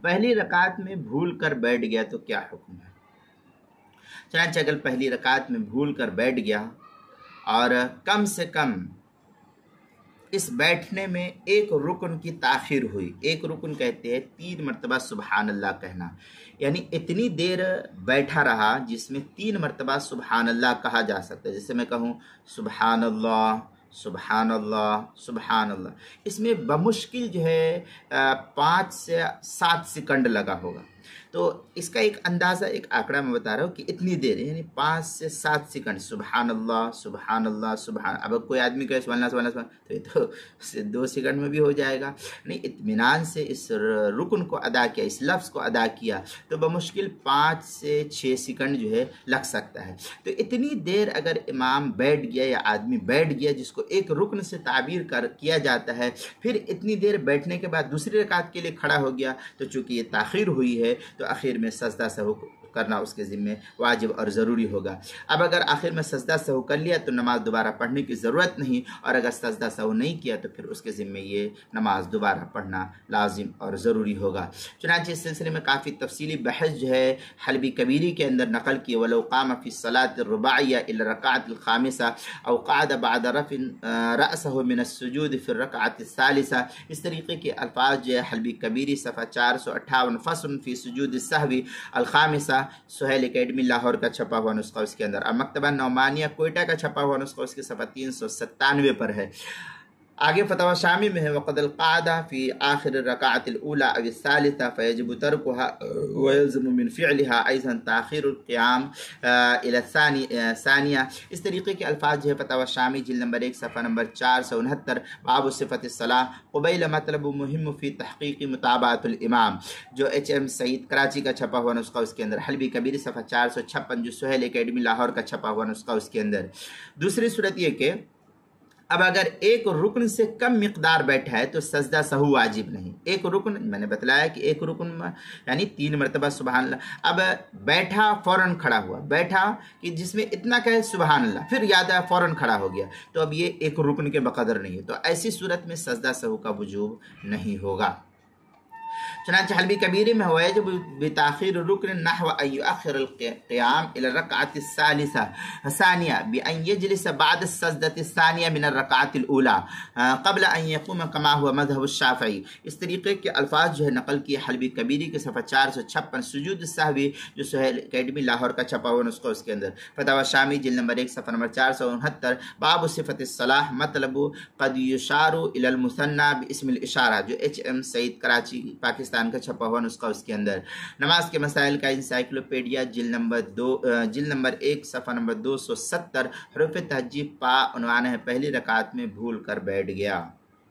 پہلی رکعت میں بھول کر بیٹھ گیا تو کیا حکم ہے؟ چنانچہ اگر پہلی رکعت میں بھول کر بیٹھ گیا اور کم سے کم اس بیٹھنے میں ایک رکن کی تاخیر ہوئی، ایک رکن کہتے ہیں 3 مرتبہ سبحان اللہ کہنا، یعنی اتنی دیر بیٹھا رہا جس میں 3 مرتبہ سبحان اللہ کہا جا سکتا ہے، جیسے میں کہوں سبحان اللہ سبحان اللہ سبحان اللہ، اس میں بمشکل جو ہے 5 سے 7 سیکنڈ لگا ہوگا۔ تو اس کا ایک اندازہ، ایک آنکڑا میں بتا رہا ہوں کہ اتنی دیر یعنی 5 سے 7 سیکنڈ سبحان اللہ سبحان اللہ سبحان۔ اب کوئی آدمی کہے سبحان اللہ سبحان اللہ تو یہ تو 2 سیکنڈ میں بھی ہو جائے گا، نہیں، اطمینان سے اس رکن کو ادا کیا، اس لفظ کو ادا کیا تو بمشکل 5 سے 6 سیکنڈ جو ہے لگ سکتا ہے۔ تو اتنی دیر اگر امام بیٹھ گیا یا آدمی بیٹھ گیا جس کو ایک رکن سے تعبیر کیا جاتا ہے، پھر اتنی دیر بیٹھنے کے بعد دوسری رکعت کے لیے کھڑا ہو گیا تو چونکہ یہ تاخیر ہوئی ہے تو آخر میں سجدہ سہو کرنا اس کے ذمہ واجب اور ضروری ہوگا۔ اب اگر آخر میں سجدہ سہو کر لیا تو نماز دوبارہ پڑھنے کی ضرورت نہیں، اور اگر سجدہ سہو نہیں کیا تو پھر اس کے ذمہ یہ نماز دوبارہ پڑھنا لازم اور ضروری ہوگا۔ چنانچہ اس سلسلے میں کافی تفصیلی بحث جو ہے حلبی کبیری کے اندر نقل کی، وَلَوْ قَامَ فِي الصَّلَاةِ الرُّبَاعِيَّةِ إِلَى الرَّكْعَةِ الْخَامِسَةِ أَوْ قَعَدَ بَعْدَ رَفْعٍ رَأْسَهُ مِنَ السُّجُودِ فِي الرَّكْعَةِ الثَّالِثَةِ، اس طریقے کے الفاظ جو ہے حلبی کبیری صفحہ 458 فصل فی سجود السہوی الخامسہ، سہیل اکیڈمی لاہور کا چھپا ہوا نسخہ اس کے اندر، اور مکتبہ نعمانیہ کوئٹہ کا چھپا ہوا نسخہ اس کے صفحہ 397 پر ہے۔ آگے فتاوی شامی میں ہے وقد القعدہ فی آخر الرکعۃ الاولى او الثالثہ فیجب ترکها ویلزم من فعلها ایضا تاخیر القیام الى الثانیہ، اس طریقے کے الفاظ جو ہے فتاوی شامی جلد نمبر 1 صفحہ نمبر 469 باب صفت الصلاۃ قبیل مطلب مہم فی تحقیق متابعۃ الامام، جو HM سعید کراچی کا چھپا ہوا نسخہ اس کے اندر، حلبی کبیری صفحہ 456 جو سہیل اکیڈمی لاہور کا چھپا ہوا نسخہ اس کے اندر۔ دوسری صورت یہ کہ اب اگر ایک رکن سے کم مقدار بیٹھا ہے تو سجدہ سہو واجب نہیں۔ ایک رکن میں نے بتلایا کہ ایک رکن یعنی 3 مرتبہ سبحان اللہ، اب بیٹھا فوراً کھڑا ہوا، بیٹھا کہ جس میں اتنا کہے سبحان اللہ، پھر یاد آیا فوراً کھڑا ہو گیا، تو اب یہ ایک رکن کے بقدر نہیں ہے، تو ایسی صورت میں سجدہ سہو کا وجوب نہیں ہوگا۔ چنانچہ حلبی کبیری میں ہوا ہے جو بتاخیر رکن نحو ان یؤخر القیام الى الرکعۃ الثانیہ بان یجلس بعد السجدۃ الثانیہ من الرکعۃ الاولى قبل ان یقوم کما هو مذهب الشافعی، اس طریقے کے الفاظ جو ہے نقل کیے حلبی کبیری کے صفحہ 456 سجود السہوی جو سہیل اکیڈمی لاہور کا چھپا ہوا نسخہ اس کے اندر، فتاوی شامی جلد نمبر 1 صفحہ نمبر 469 باب صفت الصلاۃ مطلب قد یشار الى المثنى باسم الاشارہ جو HM سعید کراچی پاکستان کا چھپا ہوا نسخہ اس کے اندر، نماز کے مسائل کا انسائکلوپیڈیا جلد نمبر 1 صفحہ نمبر 270 حروف تہجی پا عنوان ہے پہلی رکعت میں بھول کر بیٹھ گیا۔